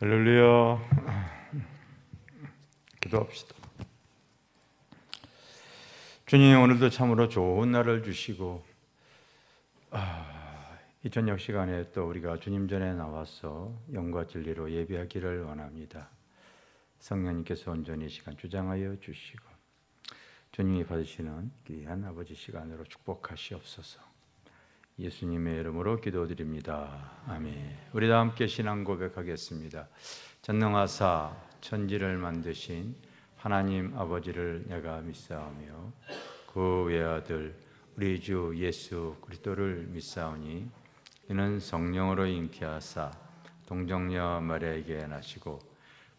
할렐루야. 기도합시다. 주님, 오늘도 참으로 좋은 날을 주시고 이 저녁 시간에 또 우리가 주님 전에 나와서 영과 진리로 예배하기를 원합니다. 성령님께서 온전히 이 시간 주장하여 주시고 주님이 받으시는 귀한 아버지 시간으로 축복하시옵소서. 예수님의 이름으로 기도드립니다. 아멘. 우리 다 함께 신앙 고백하겠습니다. 전능하사 천지를 만드신 하나님 아버지를 내가 믿사오며 그 외아들 우리 주 예수 그리스도를 믿사오니 이는 성령으로 잉태하사 동정녀 마리아에게 나시고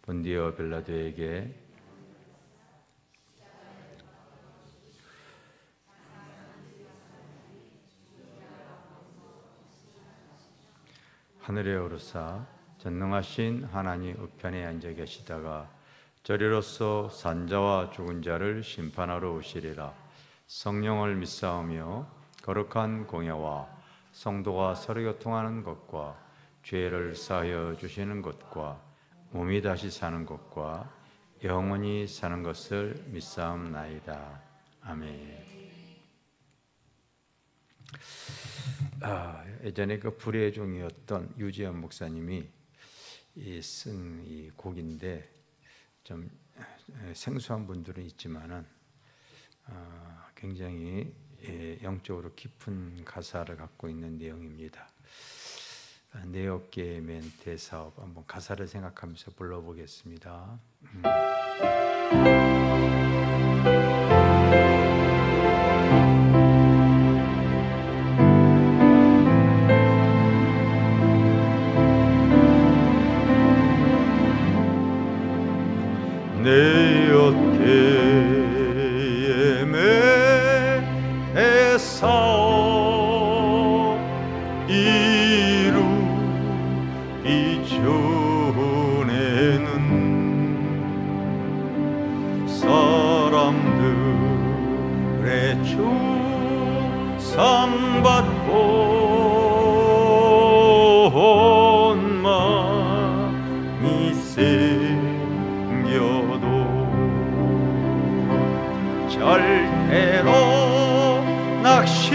본디오 빌라도에게 하늘에 오르사 전능하신 하나님 우편에 앉아 계시다가 저리로서 산자와 죽은 자를 심판하러 오시리라. 성령을 믿사오며 거룩한 공예와 성도가 서로 교통하는 것과 죄를 사하여 주시는 것과 몸이 다시 사는 것과 영원히 사는 것을 믿사옵나이다. 아멘. 예전에 그 불의 종이었던 유지연 목사님이 쓴 이 곡인데 좀 생소한 분들은 있지만은 굉장히 영적으로 깊은 가사를 갖고 있는 내용입니다. 내 어깨 멘트 사업 한번 가사를 생각하면서 불러보겠습니다. 내 어깨에 매 사오 이루기 전에는 사람들의 충산 받고 온 마음이 절대로 낚시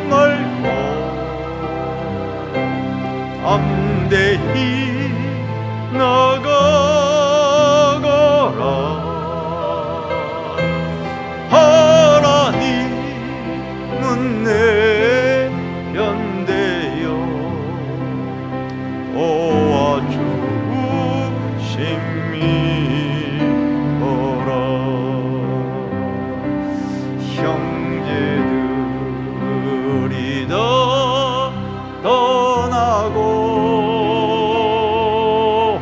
말고 담대히 나가거라. 하나님은 내 편되어 도와주심이 형제들이 다 떠나고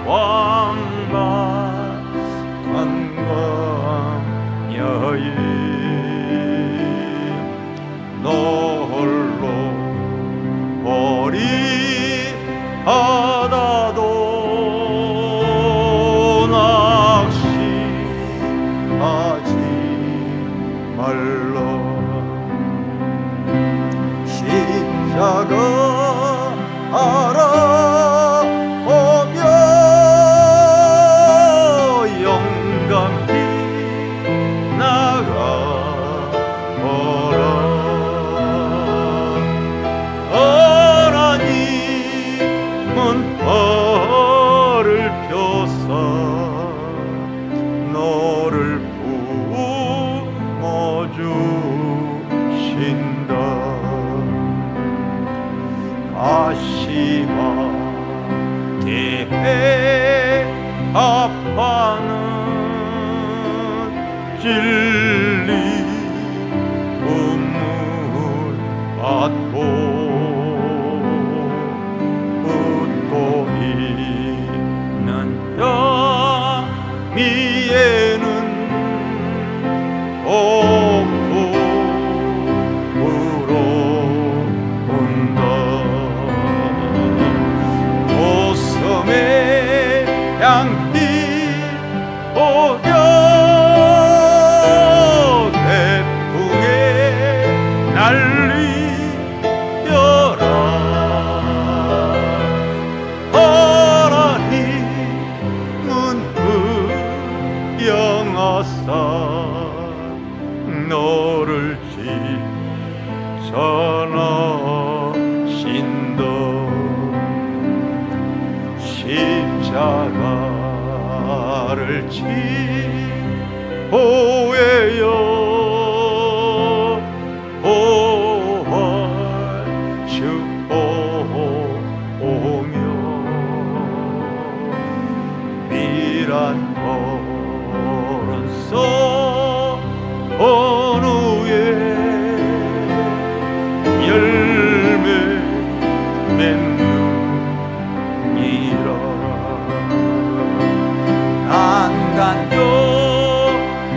왕만 관광 여인 너 홀로 어리하다도 낚시하지 말라. 십자가 알아오며 영감히 나가거라. 하나님은 발을 펴사 너를 부어주신다. 아시마 대회 아파는 진리 은물 받고 웃고 있는 야미에는 양빛 오려 너를 전하신다. 십자가를 지고에여 보활 주오며 미란 토론 선 후에 열매 맺느니라. 안간요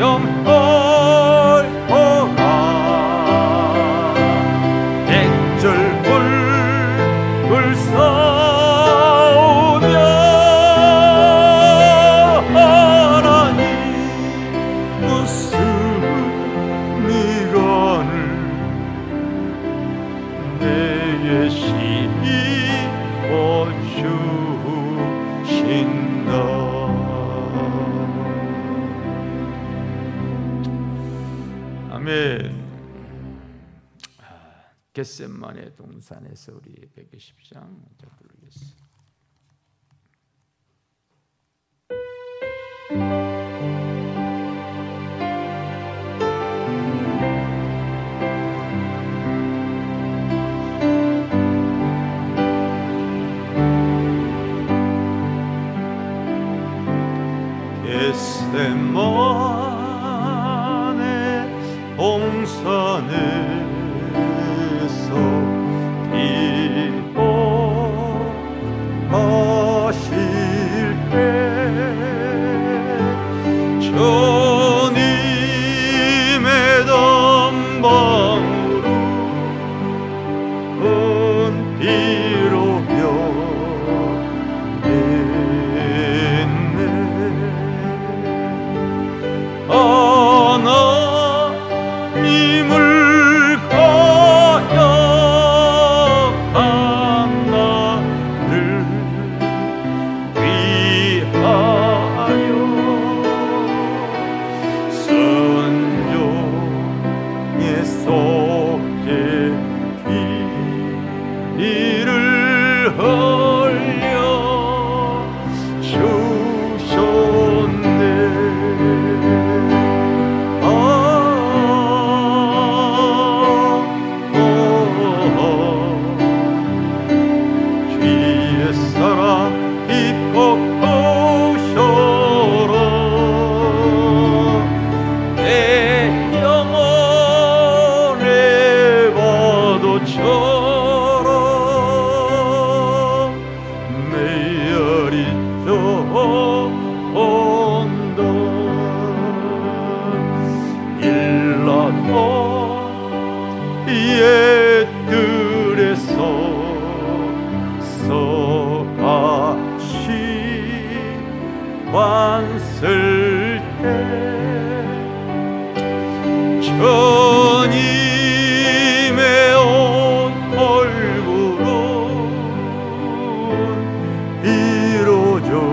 영헐호가 백절불 싸우며 하나님 무슨 미간을 내게 씌워주신다. 아멘. 겟세마네 동산에서 우리 120장 부르겠습니다. 겟세마네 동산에서 기도하실 때 주님의 담방으로 은비로 변했네. 하나님을 거역한 나를 위하여 순종의 속죄 피를 흘려 주셨네. 주의 사랑 깊고 오셔라. 내 영혼의 파도처럼 메아리 떠온다. 일라도 옛들에서 서같이 왔을 때 주님의 온 얼굴은 이루어졌네.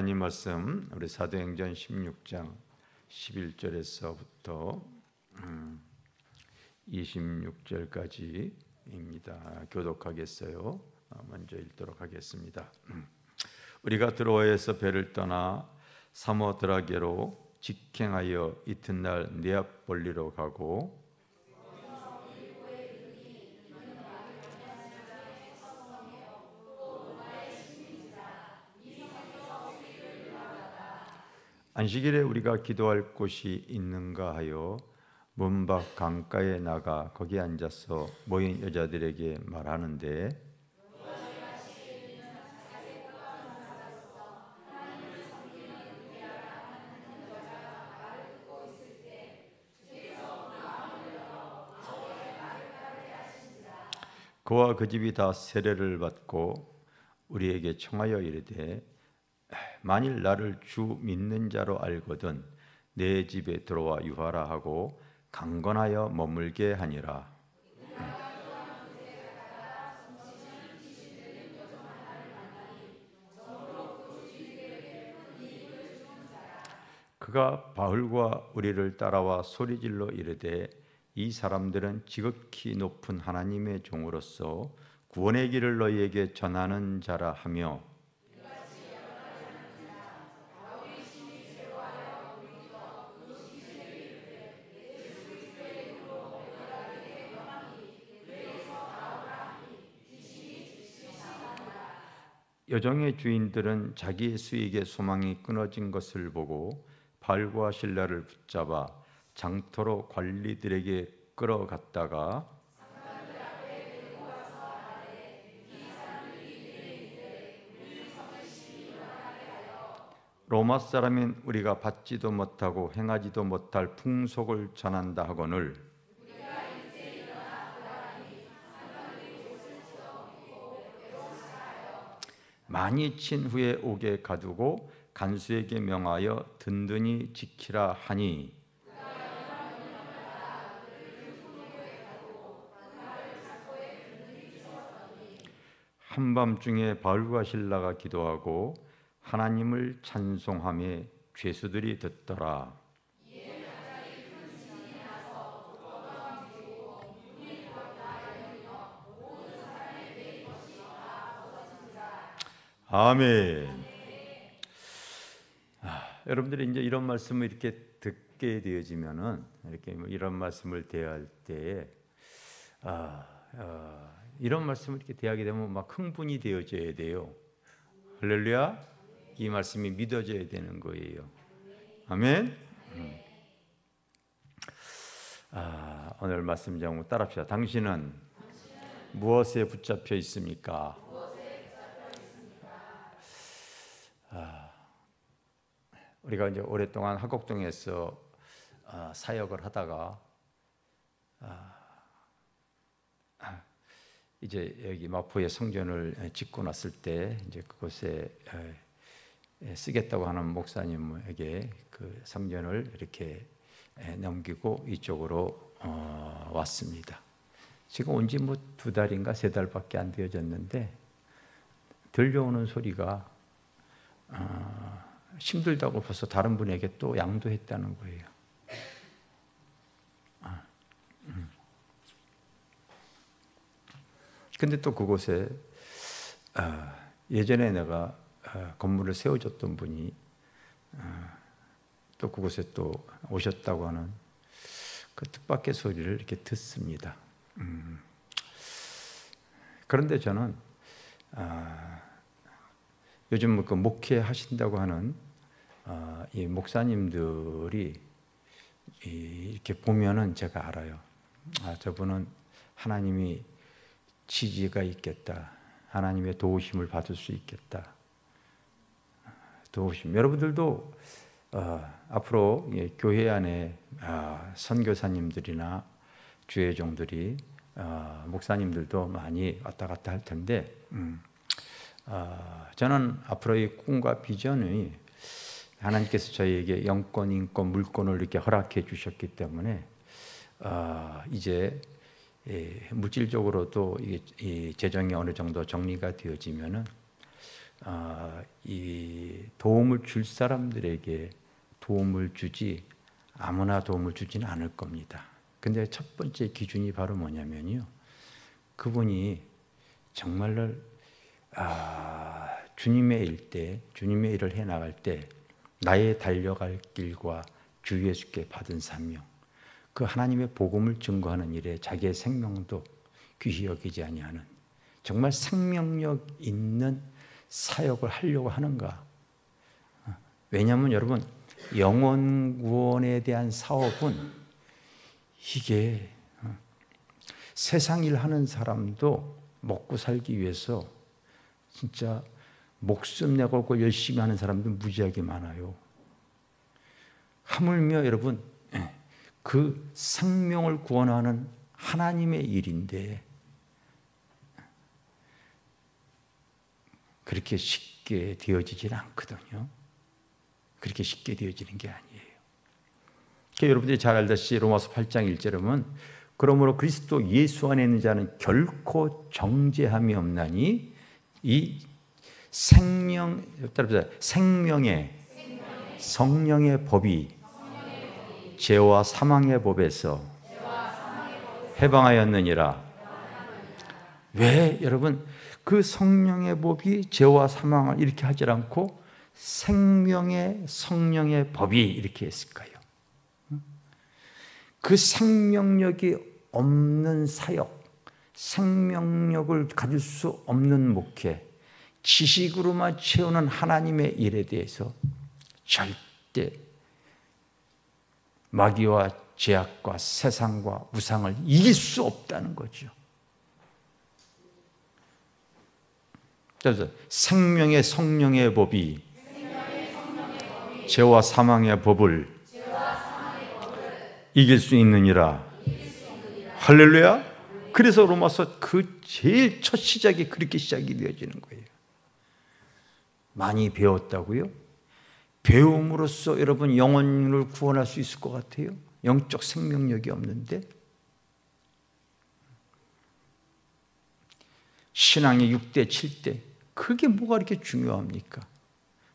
하나님 말씀 우리 사도행전 16장 11절에서부터 26절까지입니다. 교독하겠어요. 먼저 읽도록 하겠습니다. 우리가 드로아에서 배를 떠나 사모드라게로 직행하여 이튿날 네아폴리로 가고 안식일에 우리가 기도할 곳이 있는가 하여 문밖 강가에 나가 거기 앉아서 모인 여자들에게 말하는데 그와 그 집이 다 세례를 받고 우리에게 청하여 이르되 만일 나를 주 믿는 자로 알거든 내 집에 들어와 유하라 하고 강건하여 머물게 하니라. 그가 바울과 우리를 따라와 소리질러 이르되 이 사람들은 지극히 높은 하나님의 종으로서 구원의 길을 너희에게 전하는 자라 하며 여종의 주인들은 자기의 수익의 소망이 끊어진 것을 보고 바울과 실라를 붙잡아 장터로 관리들에게 끌어갔다가 로마 사람인 우리가 받지도 못하고 행하지도 못할 풍속을 전한다 하거늘 많이 친 후에 옥에 가두고 간수에게 명하여 든든히 지키라 하니 한밤중에 바울과 실라가 기도하고 하나님을 찬송하며 죄수들이 듣더라. 아멘. 여러분들이 이제 이런 말씀을 이렇게 듣게 되어지면은 이렇게 이런 말씀을 대할 때 이런 말씀을 이렇게 대하게 되면 막 흥분이 되어져야 돼요. 할렐루야. 이 말씀이 믿어져야 되는 거예요. 아멘. 오늘 말씀 제목 따라합시다. 당신은 무엇에 붙잡혀 있습니까? 우리가 이제 오랫동안 하곡동에서 사역을 하다가 이제 여기 마포에 성전을 짓고 났을 때 이제 그곳에 쓰겠다고 하는 목사님에게 그 성전을 이렇게 넘기고 이쪽으로 왔습니다. 지금 온 지 뭐 2달인가 3달밖에 안 되어졌는데 들려오는 소리가 힘들다고 벌써 다른 분에게 또 양도했다는 거예요. 근데 또 그곳에 예전에 내가 건물을 세워줬던 분이 또 그곳에 또 오셨다고 하는 그 뜻밖의 소리를 이렇게 듣습니다. 그런데 저는 요즘 그 목회하신다고 하는 이 목사님들이 이렇게 보면은 제가 알아요. 저분은 하나님이 지지가 있겠다. 하나님의 도우심을 받을 수 있겠다. 도우심. 여러분들도 앞으로 교회 안에 선교사님들이나 주의 종들이 목사님들도 많이 왔다 갔다 할 텐데 저는 앞으로의 꿈과 비전이 하나님께서 저희에게 영권, 인권, 물권을 이렇게 허락해 주셨기 때문에 이제 물질적으로도 이 재정이 어느 정도 정리가 되어지면은 이 도움을 줄 사람들에게 도움을 주지 아무나 도움을 주지는 않을 겁니다. 근데 첫 번째 기준이 바로 뭐냐면요, 그분이 정말로 주님의 일을 해나갈 때 나의 달려갈 길과 주 예수께 받은 사명, 그 하나님의 복음을 증거하는 일에 자기의 생명도 귀히 여기지 아니하는 정말 생명력 있는 사역을 하려고 하는가. 왜냐하면 여러분, 영혼 구원에 대한 사업은 이게 세상 일 하는 사람도 먹고 살기 위해서 진짜 목숨 내걸고 열심히 하는 사람들 무지하게 많아요. 하물며 여러분, 그 생명을 구원하는 하나님의 일인데 그렇게 쉽게 되어지지는 않거든요. 그렇게 쉽게 되어지는 게 아니에요. 여러분들이 잘 알다시피 로마서 8장 1절에 보면 그러므로 그리스도 예수 안에 있는 자는 결코 정죄함이 없나니 이 생명의 성령의 법이 죄와 사망의 법에서 해방하였느니라. 왜 여러분 그 성령의 법이 죄와 사망을 이렇게 하지 않고 생명의 성령의 법이 이렇게 했을까요? 그 생명력이 없는 사역, 생명력을 가질 수 없는 목회, 지식으로만 채우는 하나님의 일에 대해서 절대 마귀와 죄악과 세상과 우상을 이길 수 없다는 거죠. 그래서 생명의 성령의 법이 죄와 사망의 법을 이길 수 있느니라. 할렐루야. 그래서 로마서 그 제일 첫 시작이 그렇게 시작이 되어지는 거예요. 많이 배웠다고요? 배움으로써 여러분 영혼을 구원할 수 있을 것 같아요? 영적 생명력이 없는데? 신앙의 6대 7대 그게 뭐가 이렇게 중요합니까?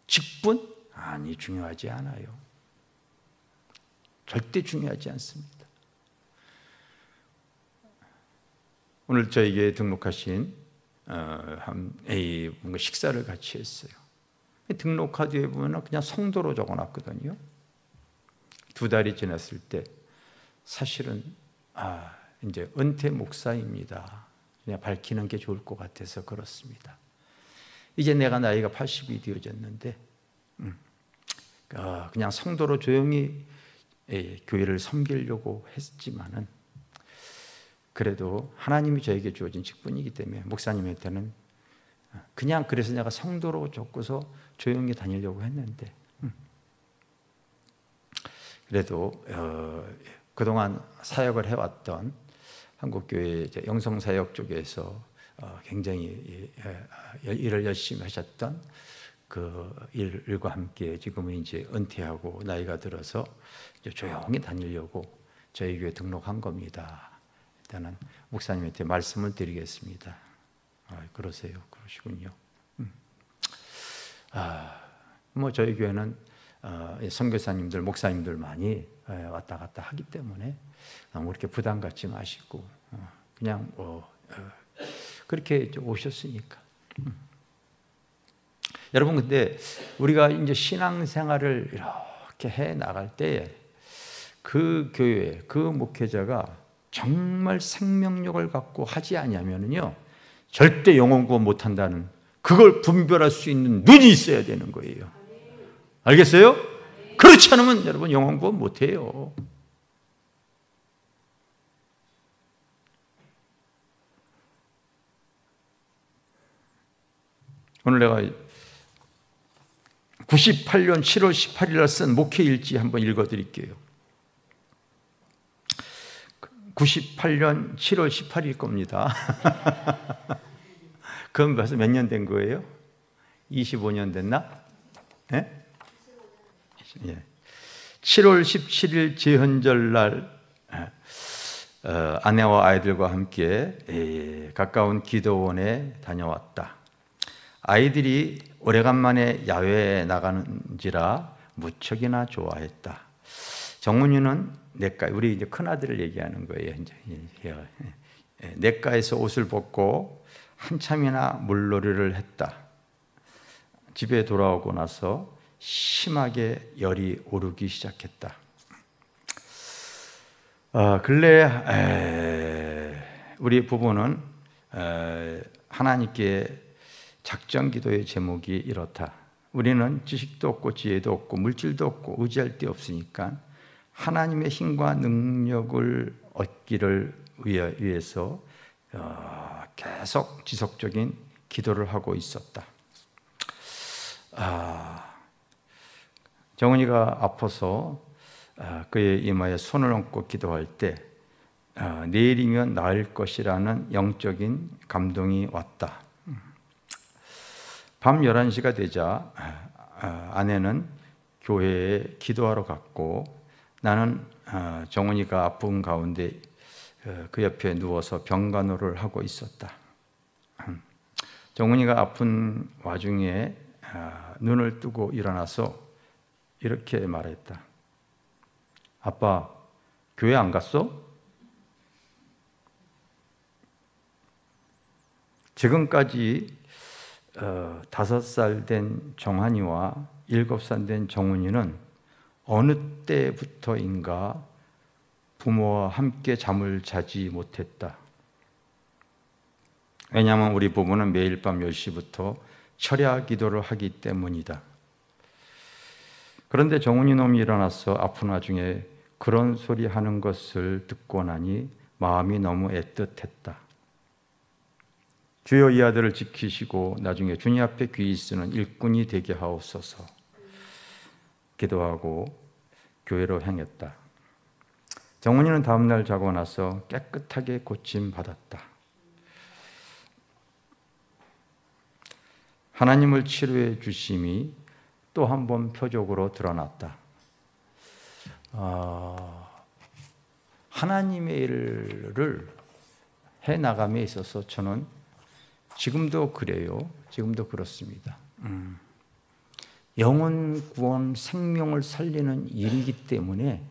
직분? 아니, 중요하지 않아요. 절대 중요하지 않습니다. 오늘 저에게 등록하신 뭔가 식사를 같이 했어요. 등록 카드에 보면 그냥 성도로 적어놨거든요. 2달이 지났을 때 사실은 이제 은퇴 목사입니다. 그냥 밝히는 게 좋을 것 같아서 그렇습니다. 이제 내가 나이가 80이 되어졌는데 그냥 성도로 조용히 교회를 섬기려고 했지만은 그래도 하나님이 저에게 주어진 직분이기 때문에 목사님한테는 그냥 그래서 내가 성도로 적고서 조용히 다니려고 했는데 그래도 그동안 사역을 해왔던 한국교회 영성사역 쪽에서 굉장히 일을 열심히 하셨던 그 일과 함께 지금은 이제 은퇴하고 나이가 들어서 이제 조용히 다니려고 저희 교회 등록한 겁니다. 일단은 목사님한테 말씀을 드리겠습니다. 그러세요. 그러시군요. 뭐 저희 교회는 선교사님들, 목사님들 많이 왔다 갔다 하기 때문에 너무 그렇게 부담 갖지 마시고 그냥 그렇게 오셨으니까. 여러분, 근데 우리가 이제 신앙생활을 이렇게 해 나갈 때 그 교회, 그 목회자가 정말 생명력을 갖고 하지 않으면요 절대 영혼 구원 못 한다는, 그걸 분별할 수 있는 눈이 있어야 되는 거예요. 알겠어요? 그렇지 않으면 여러분 영혼 구원 못 해요. 오늘 내가 98년 7월 18일 날 쓴 목회일지 한번 읽어드릴게요. 98년 7월 18일 겁니다. 그럼 벌써 몇 년 된 거예요? 25년 됐나? 네? 예. 7월 17일 제헌절 날 아내와 아이들과 함께 가까운 기도원에 다녀왔다. 아이들이 오래간만에 야외에 나가는지라 무척이나 좋아했다. 정훈이는 내과, 우리 이제 큰 아들을 얘기하는 거예요. 이제 내과에서 옷을 벗고 한참이나 물놀이를 했다. 집에 돌아오고 나서 심하게 열이 오르기 시작했다. 근래 우리 부부는 하나님께 작전 기도의 제목이 이렇다. 우리는 지식도 없고 지혜도 없고 물질도 없고 의지할 데 없으니까 하나님의 힘과 능력을 얻기를 위해서 계속 지속적인 기도를 하고 있었다. 정은이가 아파서 그의 이마에 손을 얹고 기도할 때 내일이면 나을 것이라는 영적인 감동이 왔다. 밤 11시가 되자 아내는 교회에 기도하러 갔고 나는 정훈이가 아픈 가운데 그 옆에 누워서 병간호를 하고 있었다. 정훈이가 아픈 와중에 눈을 뜨고 일어나서 이렇게 말했다. 아빠, 교회 안 갔어? 지금까지 5살 된 정한이와 7살 된 정훈이는 어느 때부터인가 부모와 함께 잠을 자지 못했다. 왜냐하면 우리 부부는 매일 밤 10시부터 철야 기도를 하기 때문이다. 그런데 정훈이 놈이 일어나서 아픈 와중에 그런 소리 하는 것을 듣고 나니 마음이 너무 애틋했다. 주여 이 아들을 지키시고 나중에 주님 앞에 귀히 쓰는 일꾼이 되게 하옵소서. 기도하고 교회로 향했다. 정훈이는 다음날 자고 나서 깨끗하게 고침받았다. 하나님을 치료해 주심이 또 한 번 표적으로 드러났다. 하나님의 일을 해나감에 있어서 저는 지금도 그래요. 지금도 그렇습니다. 영혼 구원, 생명을 살리는 일이기 때문에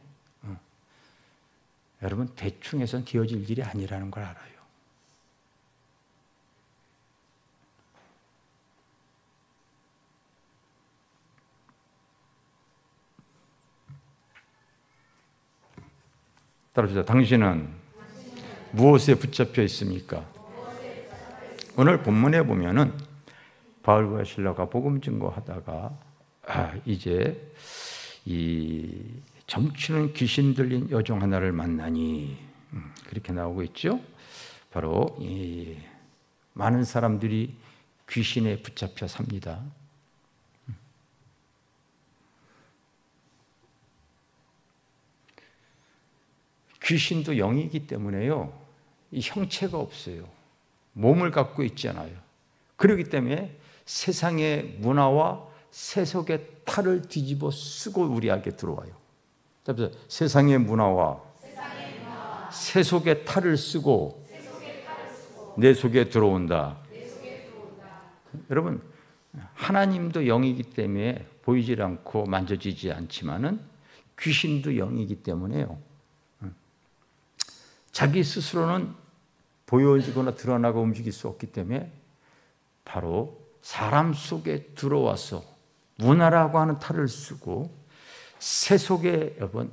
여러분 대충 해서는 되어질 일이 아니라는 걸 알아요. 따라합시다. 당신은 무엇에 붙잡혀 있습니까? 오늘 본문에 보면은 바울과 실라가 복음 증거하다가 이제 이 점치는 귀신 들린 여종 하나를 만나니 그렇게 나오고 있죠. 바로 이 많은 사람들이 귀신에 붙잡혀 삽니다. 귀신도 영이기 때문에요. 이 형체가 없어요. 몸을 갖고 있잖아요. 그렇기 때문에 세상의 문화와 세속의 탈을 뒤집어 쓰고 우리에게 들어와요. 세상의 문화와 세속의 탈을 쓰고 내 속에 들어온다. 여러분, 하나님도 영이기 때문에 보이질 않고 만져지지 않지만은 귀신도 영이기 때문에요. 자기 스스로는 보여지거나 드러나고 움직일 수 없기 때문에 바로 사람 속에 들어와서 문화라고 하는 탈을 쓰고 세속에 여러분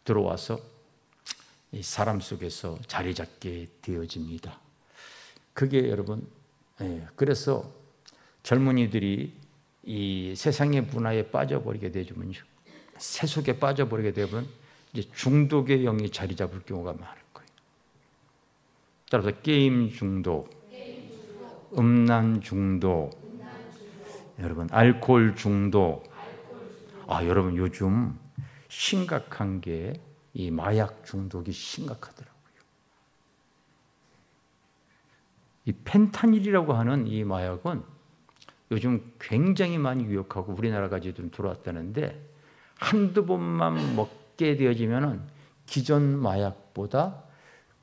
들어와서 이 사람 속에서 자리 잡게 되어집니다. 그게 여러분, 그래서 젊은이들이 이 세상의 문화에 빠져버리게 되면요, 세속에 빠져버리게 되면 이제 중독의 영이 자리 잡을 경우가 많을 거예요. 따라서 게임 중독, 음란 중독, 여러분 알코올 중독. 여러분 요즘 심각한 게 이 마약 중독이 심각하더라고요. 이 펜타닐이라고 하는 이 마약은 요즘 굉장히 많이 유혹하고 우리나라까지 좀 들어왔다는데 한두 번만 먹게 되어지면은 기존 마약보다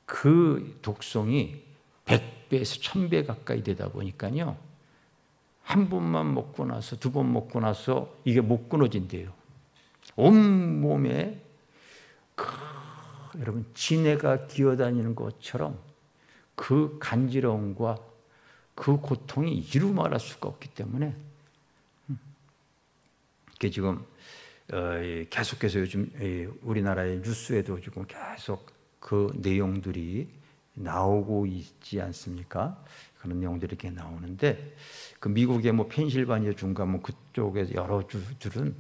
그 독성이 100배에서 1000배 가까이 되다 보니까요. 한 번만 먹고 나서 두 번 먹고 나서 이게 못 끊어진대요. 온몸에 여러분 지네가 기어다니는 것처럼 그 간지러움과 그 고통이 이루 말할 수가 없기 때문에 이게 지금 계속해서 요즘 우리나라의 뉴스에도 지금 계속 그 내용들이 나오고 있지 않습니까? 그런 내용들이 이렇게 나오는데 그 미국의 뭐 펜실바니아 주인가 뭐 그쪽에 여러 주들은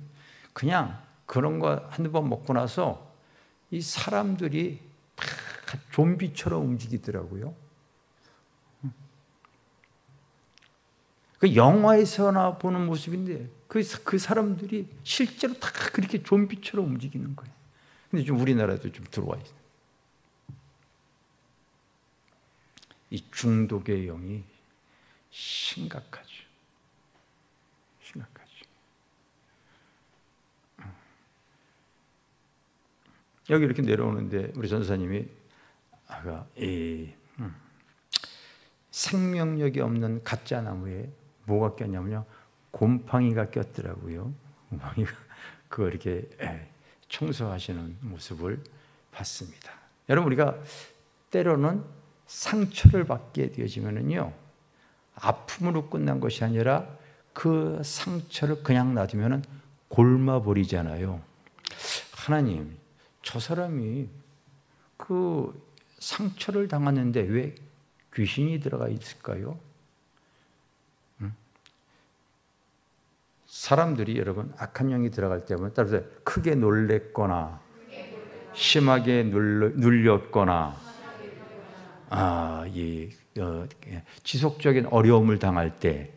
그냥 그런 거 한두 번 먹고 나서 이 사람들이 다 좀비처럼 움직이더라고요. 그 영화에서나 보는 모습인데 그 사람들이 실제로 다 그렇게 좀비처럼 움직이는 거예요. 근데 좀 우리나라도 좀 들어와 있어요. 이 중독의 영이 심각하죠. 심각하죠. 여기 이렇게 내려오는데 우리 전사님이 아까 생명력이 없는 가짜 나무에 뭐가 꼈냐면요, 곰팡이가 꼈더라고요. 곰팡이가 그거 이렇게 청소하시는 모습을 봤습니다. 여러분, 우리가 때로는 상처를 받게 되어지면은요, 아픔으로 끝난 것이 아니라 그 상처를 그냥 놔두면은 골마 버리잖아요. 하나님, 저 사람이 그 상처를 당했는데 왜 귀신이 들어가 있을까요? 사람들이 여러분 악한 영이 들어갈 때면 따라서 크게 놀랬거나 심하게 눌렸거나 지속적인 어려움을 당할 때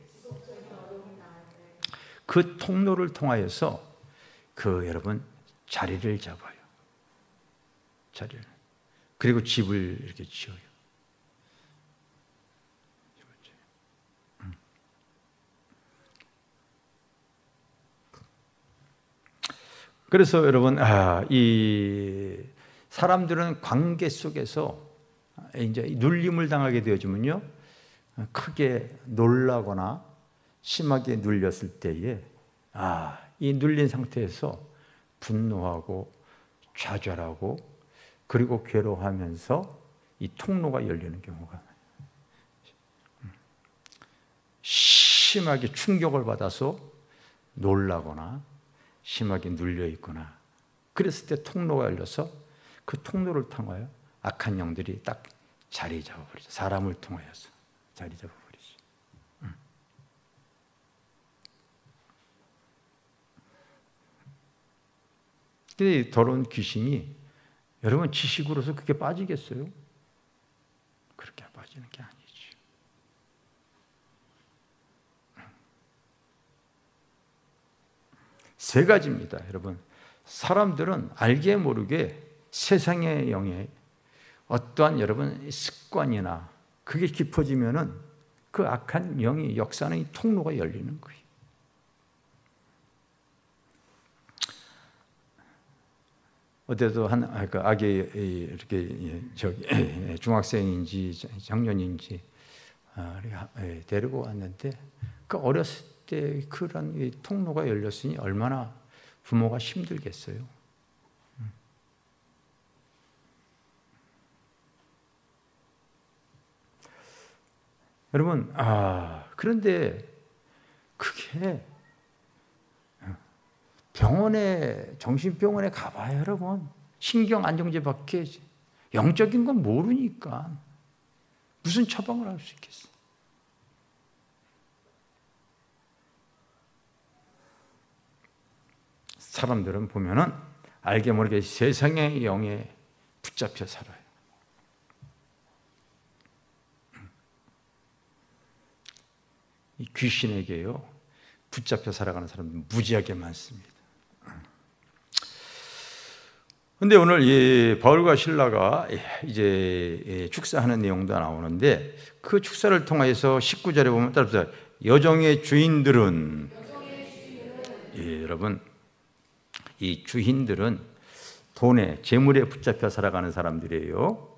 그 통로를 통하여서 그 여러분 자리를 잡아요. 자리를. 그리고 집을 이렇게 지어요. 그래서 여러분, 이 사람들은 관계 속에서 이제 눌림을 당하게 되어지면요, 크게 놀라거나 심하게 눌렸을 때에 이 눌린 상태에서 분노하고 좌절하고 그리고 괴로워하면서 이 통로가 열리는 경우가 심하게 충격을 받아서 놀라거나 심하게 눌려 있거나 그랬을 때 통로가 열려서 그 통로를 통하여 악한 영들이 딱 자리 잡아버리죠. 사람을 통하여서 자리 잡아버리죠. 근데 더러운 귀신이 여러분 지식으로서 그렇게 빠지겠어요? 그렇게 빠지는 게 아니죠. 세 가지입니다, 여러분. 사람들은 알게 모르게 세상의 영에 어떠한 여러분 습관이나 그게 깊어지면은 그 악한 영이 역사하는 이 통로가 열리는 거예요. 어때도 한 아기 이렇게 중학생인지 청년인지 데리고 왔는데 그 어렸을 때 그런 이 통로가 열렸으니 얼마나 부모가 힘들겠어요. 여러분, 그런데 그게 정신병원에 가봐요, 여러분. 신경안정제밖에 영적인 건 모르니까 무슨 처방을 할 수 있겠어요? 사람들은 보면은 알게 모르게 세상의 영에 붙잡혀 살아요. 이 귀신에게요 붙잡혀 살아가는 사람은 무지하게 많습니다. 그런데 오늘 이 바울과 실라가 이제 축사하는 내용도 나오는데 그 축사를 통해서 19절에 보면 따라서 여종의 주인들은 여러분 이 주인들은 돈에 재물에 붙잡혀 살아가는 사람들이에요.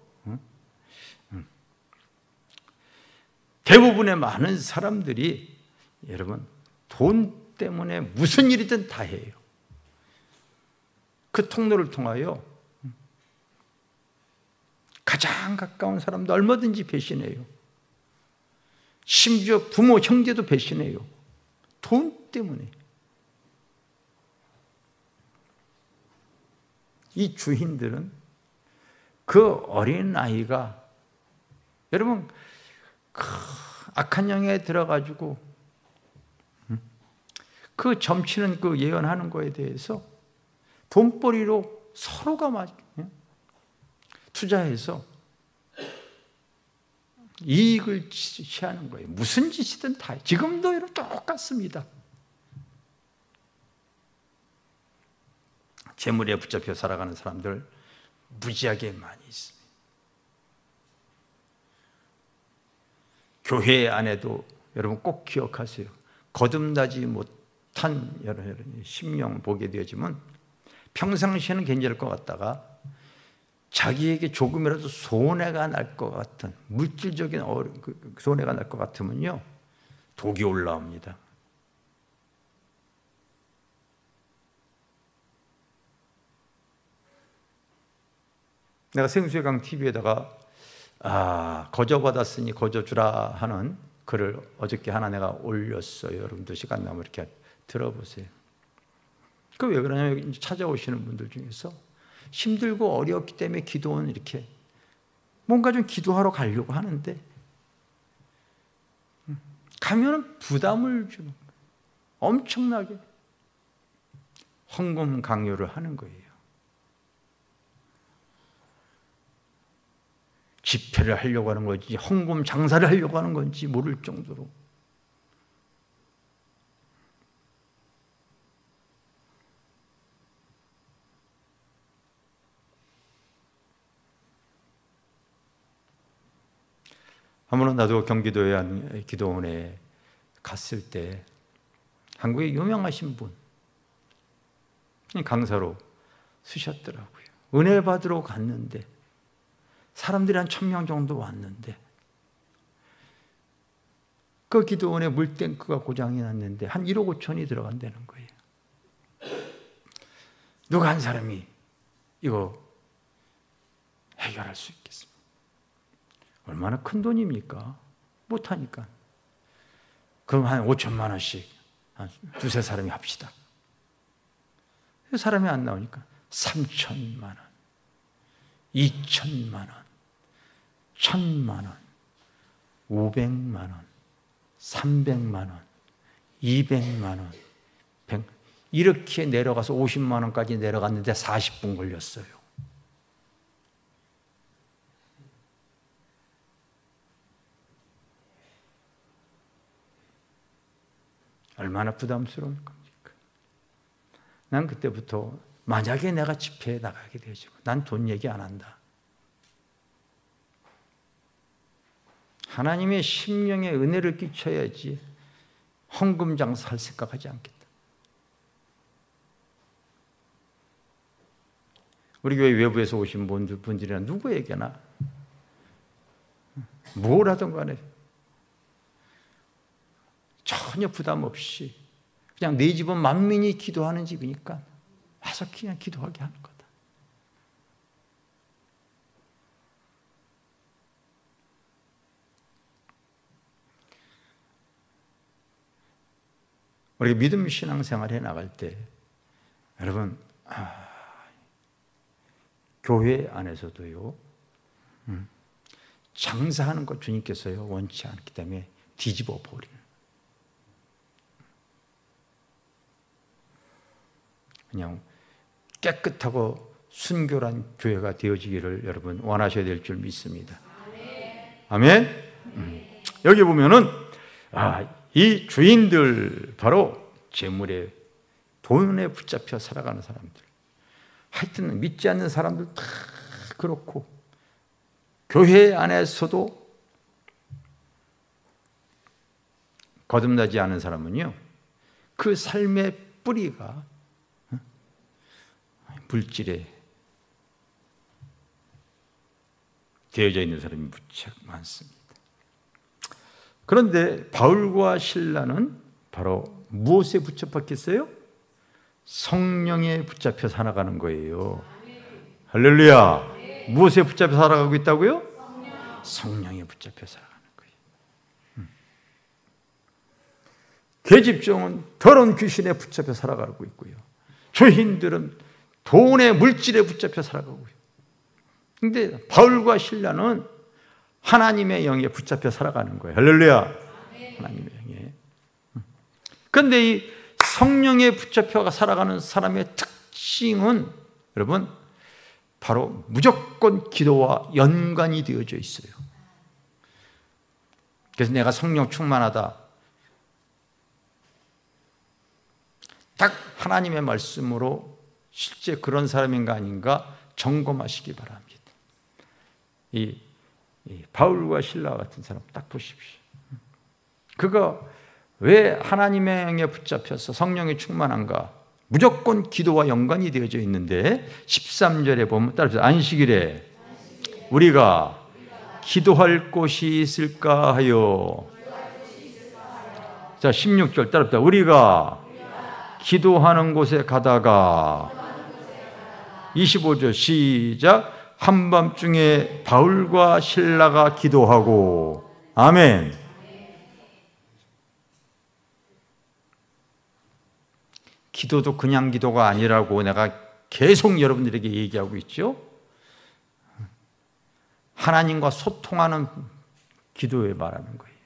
대부분의 많은 사람들이 여러분, 돈 때문에 무슨 일이든 다 해요. 그 통로를 통하여 가장 가까운 사람도 얼마든지 배신해요. 심지어 부모, 형제도 배신해요. 돈 때문에. 이 주인들은 그 어린 아이가, 여러분, 그 악한 영에 들어가지고 그 점치는 그 예언하는 거에 대해서 돈벌이로 서로가 투자해서 이익을 취하는 거예요. 무슨 짓이든 다. 지금도 이런 똑같습니다. 재물에 붙잡혀 살아가는 사람들 무지하게 많이 있습니다. 교회 안에도 여러분 꼭 기억하세요. 거듭나지 못한 여러분 심령 보게 되어지면 평상시에는 괜찮을 것 같다가 자기에게 조금이라도 손해가 날 것 같은 물질적인 손해가 날 것 같으면요, 독이 올라옵니다. 내가 생수의 TV에다가 거저받았으니 거저주라 하는 글을 어저께 하나 내가 올렸어요. 여러분들 시간 나면 이렇게 들어보세요. 그 왜 그러냐면 찾아오시는 분들 중에서 힘들고 어렵기 때문에 기도원 이렇게 뭔가 좀 기도하러 가려고 하는데 가면은 부담을 주는 거예요. 엄청나게 헌금 강요를 하는 거예요. 집회를 하려고 하는 건지 헌금 장사를 하려고 하는 건지 모를 정도로. 한 번은 나도 경기도의 한 기도원에 갔을 때 한국에 유명하신 분 강사로 쓰셨더라고요. 은혜 받으러 갔는데 사람들이 한 1000명 정도 왔는데 그 기도원에 물탱크가 고장이 났는데 한 1억 5천이 들어간다는 거예요. 누가 한 사람이 이거 해결할 수 있겠습니까? 얼마나 큰 돈입니까? 못하니까. 그럼 한 5천만 원씩 한 두세 사람이 합시다. 사람이 안 나오니까 3천만 원, 2천만 원, 1,000만 원, 500만 원, 300만 원, 200만 원, 100, 이렇게 내려가서 50만 원까지 내려갔는데 40분 걸렸어요. 얼마나 부담스러울 겁니까? 난 그때부터 만약에 내가 집회에 나가게 되죠, 난 돈 얘기 안 한다. 하나님의 심령에 은혜를 끼쳐야지 헌금 장사할 생각하지 않겠다. 우리 교회 외부에서 오신 분들이나 누구에게나 뭘 하든 간에 전혀 부담 없이 그냥 내 집은 만민이 기도하는 집이니까 와서 그냥 기도하게 하는 거다. 우리가 믿음 신앙생활 해 나갈 때 여러분 교회 안에서도요 장사하는 것 주님께서요 원치 않기 때문에 뒤집어 버리는, 그냥 깨끗하고 순결한 교회가 되어지기를 여러분 원하셔야 될 줄 믿습니다. 아멘. 여기 보면은 이 주인들 바로 재물에 돈에 붙잡혀 살아가는 사람들, 하여튼 믿지 않는 사람들 다 그렇고 교회 안에서도 거듭나지 않은 사람은요 그 삶의 뿌리가 물질에 되어져 있는 사람이 무척 많습니다. 그런데 바울과 실라는 바로 무엇에 붙잡혔겠어요? 성령에 붙잡혀 살아가는 거예요. 할렐루야. 무엇에 붙잡혀 살아가고 있다고요? 성령에 붙잡혀 살아가는 거예요. 계집종은 더러운 귀신에 붙잡혀 살아가고 있고요. 죄인들은 돈의 물질에 붙잡혀 살아가고 있어요. 그런데 바울과 실라는 하나님의 영에 붙잡혀 살아가는 거예요. 할렐루야. 하나님의 영에. 그런데 이 성령에 붙잡혀 살아가는 사람의 특징은 여러분 바로 무조건 기도와 연관이 되어져 있어요. 그래서 내가 성령 충만하다, 딱 하나님의 말씀으로 실제 그런 사람인가 아닌가 점검하시기 바랍니다. 이 바울과 실라 같은 사람 딱 보십시오. 그가 왜 하나님의 영에 붙잡혀서 성령이 충만한가? 무조건 기도와 연관이 되어져 있는데 13절에 보면 따라서 안식일에 우리가 기도할 곳이 있을까 하여. 자, 16절 따라서 우리가 기도하는 곳에 가다가. 25절 시작. 한밤중에 바울과 실라가 기도하고. 아멘. 기도도 그냥 기도가 아니라고 내가 계속 여러분들에게 얘기하고 있죠. 하나님과 소통하는 기도에 말하는 거예요.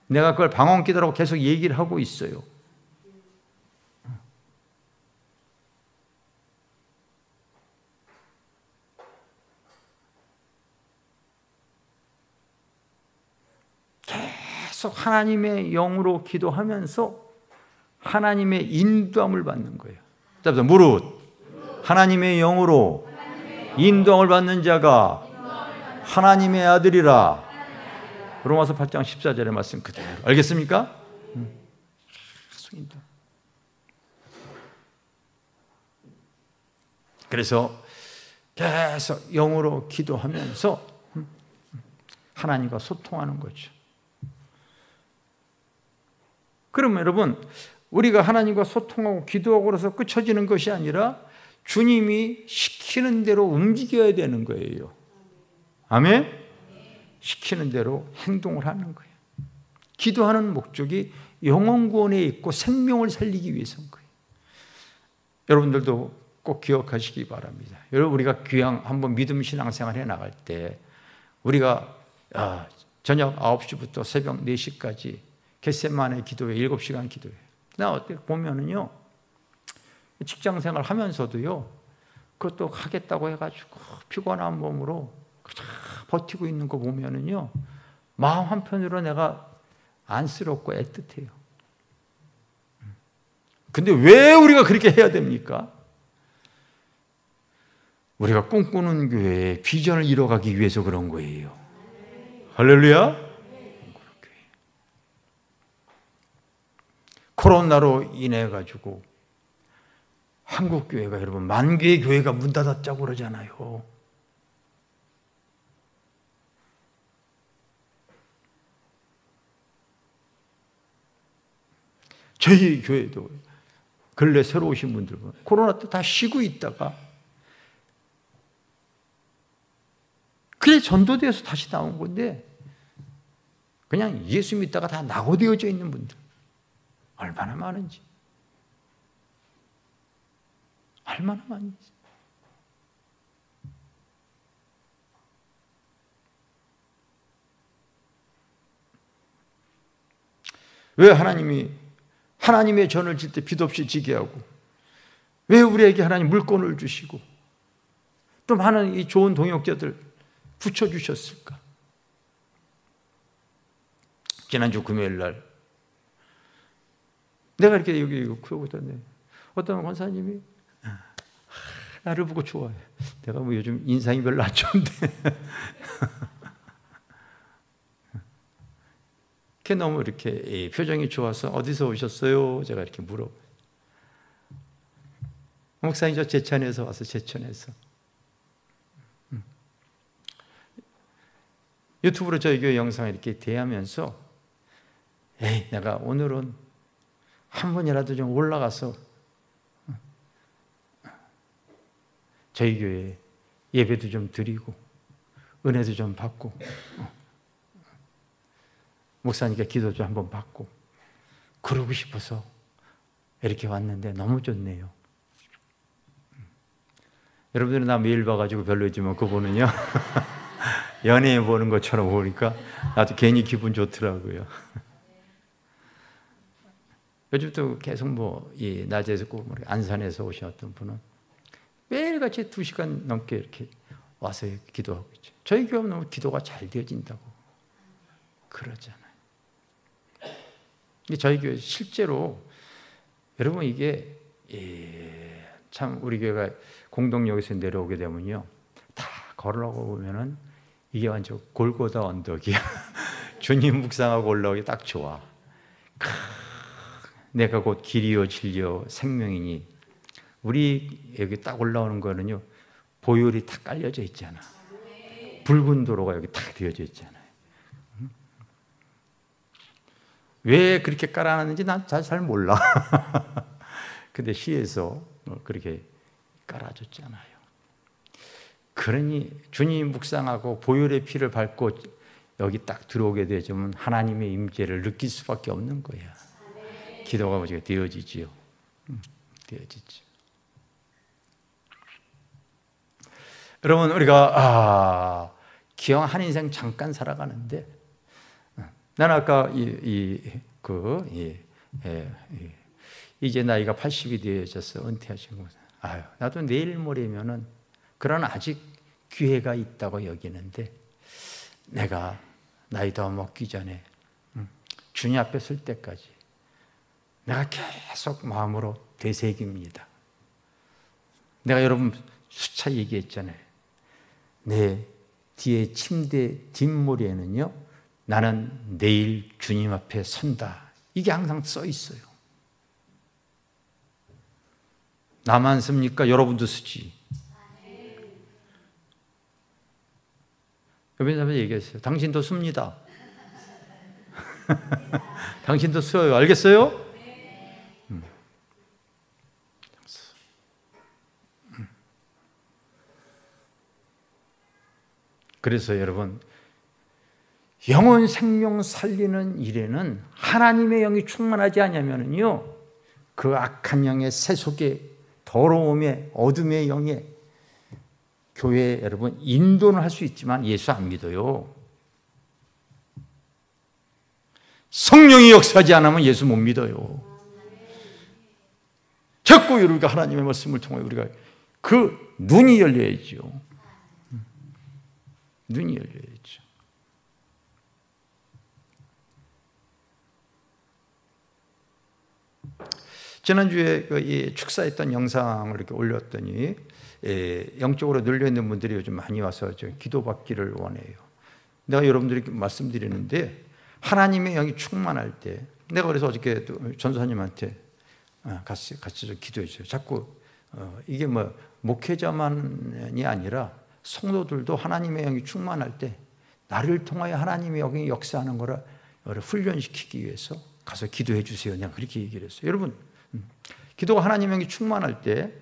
내가 그걸 방언 기도라고 계속 얘기를 하고 있어요. 계속 하나님의 영으로 기도하면서 하나님의 인도함을 받는 거예요. 무릇 하나님의 영으로 인도함을 받는 자가 하나님의 아들이라. 로마서 8장 14절의 말씀 그대로. 알겠습니까? 그래서 계속 영으로 기도하면서 하나님과 소통하는 거죠. 그러면 여러분 우리가 하나님과 소통하고 기도하고 그래서 끝쳐지는 것이 아니라 주님이 시키는 대로 움직여야 되는 거예요. 아멘? 시키는 대로 행동을 하는 거예요. 기도하는 목적이 영혼 구원에 있고 생명을 살리기 위해서인 거예요. 여러분들도 꼭 기억하시기 바랍니다. 여러분 우리가 귀양 한번 믿음 신앙생활 해 나갈 때 우리가 저녁 9시부터 새벽 4시까지 겟세마네 기도회 7시간 기도회. 나 어떻게 보면은요, 직장생활 하면서도요, 그것도 하겠다고 해가지고 피곤한 몸으로 버티고 있는 거 보면은요, 마음 한편으로 내가 안쓰럽고 애틋해요. 근데 왜 우리가 그렇게 해야 됩니까? 우리가 꿈꾸는 교회의 비전을 이뤄가기 위해서 그런 거예요. 할렐루야. 코로나로 인해 가지고 한국 교회가 여러분 10,000개의 교회가 문 닫았자고 그러잖아요. 저희 교회도 근래 새로 오신 분들 코로나 때 다 쉬고 있다가 그래 전도돼서 다시 나온 건데 그냥 예수 믿다가 다 낙오되어져 있는 분들 얼마나 많은지. 얼마나 많은지. 왜 하나님이 하나님의 전을 질 때 빛 없이 지게 하고 왜 우리에게 하나님 물권을 주시고 또 많은 이 좋은 동역자들 붙여주셨을까? 지난주 금요일 날 내가 이렇게 여기 구하고 있던데 어떤 권사님이 나를 보고 좋아해. 내가 뭐 요즘 인상이 별로 안 좋은데 이렇게 너무 이렇게 표정이 좋아서 어디서 오셨어요? 제가 이렇게 물어봐요. 목사님 저 제천에서 와서 제천에서 유튜브로 저희 교회 영상을 이렇게 대하면서 내가 오늘은 한 번이라도 좀 올라가서 저희 교회에 예배도 좀 드리고 은혜도 좀 받고 목사님께 기도 좀 한번 받고 그러고 싶어서 이렇게 왔는데 너무 좋네요. 여러분들은 나 매일 봐가지고 별로지만 그분은요 연예인 보는 것처럼 보니까 나도 괜히 기분 좋더라고요. 요즘도 계속 이 낮에서 꼭 안산에서 오셨던 분은 매일같이 2시간 넘게 이렇게 와서 기도하고 있죠. 저희 교회는 너무 기도가 잘 되어진다고 그러잖아요. 저희 교회 실제로 여러분 이게 참 우리 교회가 공동역에서 내려오게 되면요 다 걸어가고 보면은 이게 완전 골고다 언덕이야. 주님 묵상하고 올라오기 딱 좋아. 내가 곧 길이요 진리요 생명이니 우리 여기 딱 올라오는 거는요 보혈이 딱 깔려져 있잖아. 붉은 도로가 여기 딱 되어져 있잖아요. 왜 그렇게 깔아놨는지 난 잘 몰라. 근데 시에서 그렇게 깔아줬잖아요. 그러니 주님 묵상하고 보혈의 피를 밟고 여기 딱 들어오게 되면 하나님의 임재를 느낄 수밖에 없는 거야. 기도가 뭐지 되어지지요. 되어지죠. 여러분 우리가 기왕 한 인생 잠깐 살아가는데 나는 아까 이제 나이가 80이 되어져서 은퇴하신 거죠. 나도 내일 모레면은 그런 아직 기회가 있다고 여기는데 내가 나이 더 먹기 전에 주님 앞에 설 때까지 내가 계속 마음으로 되새깁니다. 내가 여러분 수차 얘기했잖아요. 내 뒤에 침대 뒷모리에는요 나는 내일 주님 앞에 선다. 이게 항상 써 있어요. 나만 씁니까? 여러분도 쓰지. 여러분 얘기했어요. 당신도 씁니다. 당신도 써요. 알겠어요? 그래서 여러분 영혼 생명 살리는 일에는 하나님의 영이 충만하지 않으면요 그 악한 영의 세속의 더러움의 어둠의 영에 교회에 여러분 인도는 할 수 있지만 예수 안 믿어요. 성령이 역사하지 않으면 예수 못 믿어요. 자꾸 우리가 하나님의 말씀을 통해 우리가 그 눈이 열려야죠. 눈이 열려야죠. 지난주에 이 축사했던 영상을 이렇게 올렸더니 영적으로 눌려있는 분들이 요즘 많이 와서 기도받기를 원해요. 내가 여러분들에게 말씀드리는데 하나님의 영이 충만할 때 내가 그래서 어저께 전도사님한테 같이 좀 기도했어요. 자꾸 이게 목회자만이 아니라 성도들도 하나님의 영이 충만할 때 나를 통하여 하나님의 영이 역사하는 거를 훈련시키기 위해서 가서 기도해 주세요. 그냥 그렇게 얘기를 했어요. 여러분 기도가 하나님의 영이 충만할 때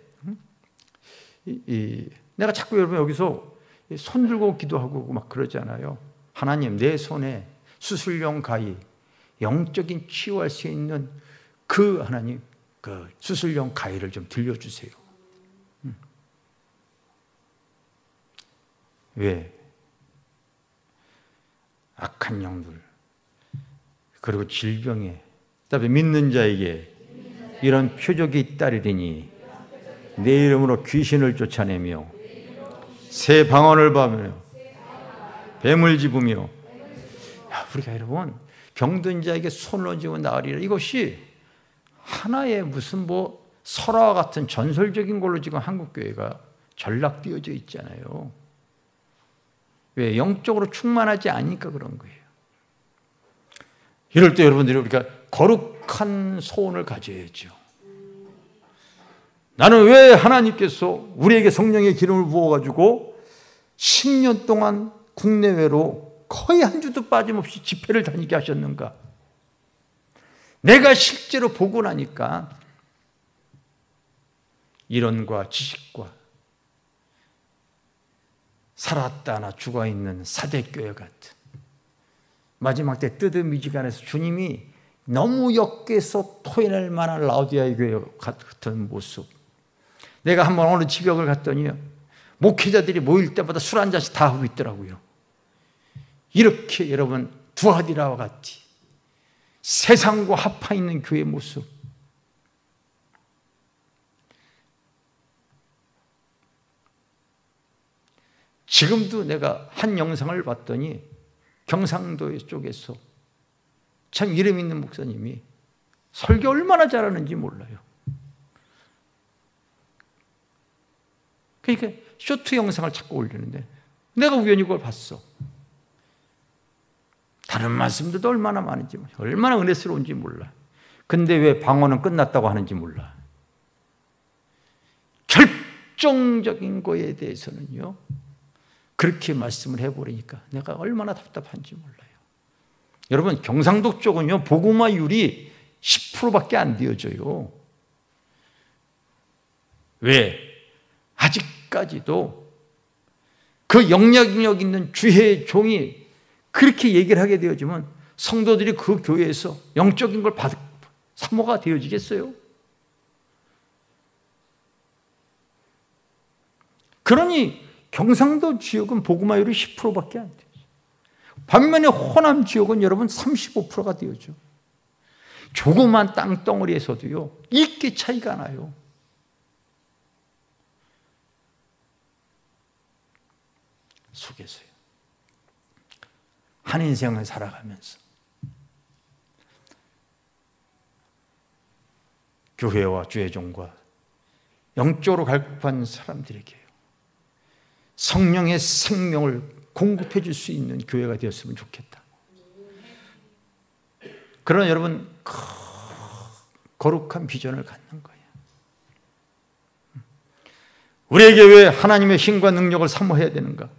내가 자꾸 여러분 여기서 손 들고 기도하고 막 그러잖아요. 하나님 내 손에 수술용 가위 영적인 치유할 수 있는 그 하나님 그 수술용 가위를 좀 들려주세요. 왜? 악한 영들 그리고 질병에 그다음에 믿는 자에게 이런 표적이 잇따르리니 내 이름으로 귀신을 쫓아내며 새 방언을 받으며 뱀을 집으며 우리가 여러분 병든 자에게 손을 얹으면 나으리라. 이것이 하나의 무슨 설화와 같은 전설적인 걸로 지금 한국교회가 전락되어져 있잖아요. 왜? 영적으로 충만하지 않으니까 그런 거예요. 이럴 때 여러분들이 우리가 거룩한 소원을 가져야죠. 나는 왜 하나님께서 우리에게 성령의 기름을 부어가지고 10년 동안 국내외로 거의 한 주도 빠짐없이 집회를 다니게 하셨는가? 내가 실제로 보고 나니까 이론과 지식과 살았다나 죽어있는 사대교회 같은 마지막 때 뜨드미지간에서 주님이 너무 역겨서 토해낼 만한 라우디아의 교회 같은 모습. 내가 한번 어느 지역을 갔더니요, 목회자들이 모일 때마다 술 한 잔씩 다 하고 있더라고요. 이렇게 여러분 두아디라와 같이 세상과 합하 있는 교회의 모습. 지금도 내가 한 영상을 봤더니 경상도 쪽에서 참 이름 있는 목사님이 설교 얼마나 잘하는지 몰라요. 그러니까 쇼트 영상을 자꾸 올리는데 내가 우연히 그걸 봤어. 다른 말씀들도 얼마나 많은지, 얼마나 은혜스러운지 몰라. 근데 왜 방언은 끝났다고 하는지 몰라. 결정적인 거에 대해서는요, 그렇게 말씀을 해버리니까 내가 얼마나 답답한지 몰라요. 여러분, 경상도 쪽은요, 복음화율이 10%밖에 안 되어져요. 왜? 아직까지도 그 영향력 있는 주의 종이 그렇게 얘기를 하게 되어지면 성도들이 그 교회에서 영적인 걸 사모가 되어지겠어요? 그러니 경상도 지역은 복음화율이 10%밖에 안 돼요. 반면에 호남 지역은 여러분 35%가 되어져. 조그만 땅덩어리에서도요, 이렇게 차이가 나요. 속에서요. 한 인생을 살아가면서 교회와 주의 종과 영적으로 갈급한 사람들에게요, 성령의 생명을 공급해 줄 수 있는 교회가 되었으면 좋겠다. 그러나 여러분, 거룩한 비전을 갖는 거예요. 우리에게 왜 하나님의 힘과 능력을 사모해야 되는가?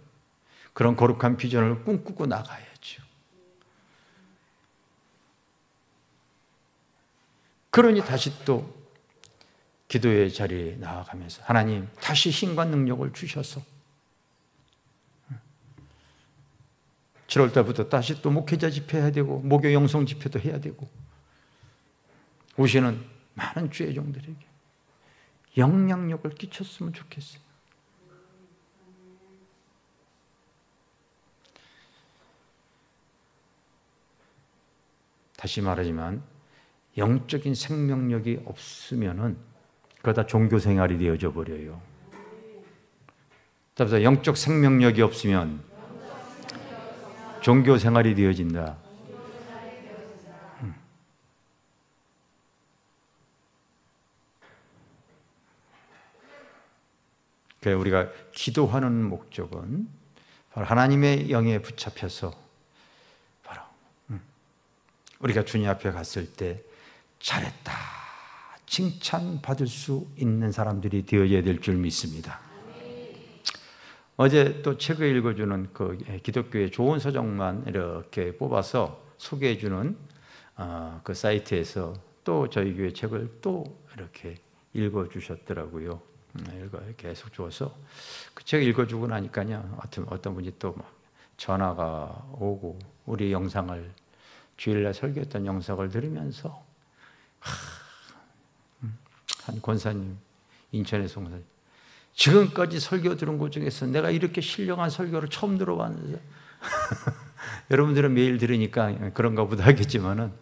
그런 거룩한 비전을 꿈꾸고 나가야죠. 그러니 다시 또 기도의 자리에 나아가면서 하나님 다시 힘과 능력을 주셔서 7월 달부터 다시 또 목회자 집회해야 되고 목요 영성 집회도 해야 되고 오시는 많은 주의 종들에게 영향력을 끼쳤으면 좋겠어요. 다시 말하지만 영적인 생명력이 없으면은 그거 다 종교 생활이 되어져 버려요. 따라서 영적 생명력이 없으면 종교 생활이 되어진다. 그래서 우리가 기도하는 목적은 바로 하나님의 영에 붙잡혀서 바로 우리가 주님 앞에 갔을 때 잘했다 칭찬받을 수 있는 사람들이 되어야 될 줄 믿습니다. 어제 또 책을 읽어주는 그 기독교의 좋은 서적만 이렇게 뽑아서 소개해주는 그 사이트에서 또 저희 교회 책을 또 이렇게 읽어주셨더라고요. 계속 주어서 그 책 읽어주고 나니까요, 어떤 분이 또 막 전화가 오고 우리 영상을 주일날 설교했던 영상을 들으면서 한 권사님, 인천에서 권사님, 지금까지 설교 들은 것 중에서 내가 이렇게 신령한 설교를 처음 들어봤는데 여러분들은 매일 들으니까 그런가 보다 하겠지만은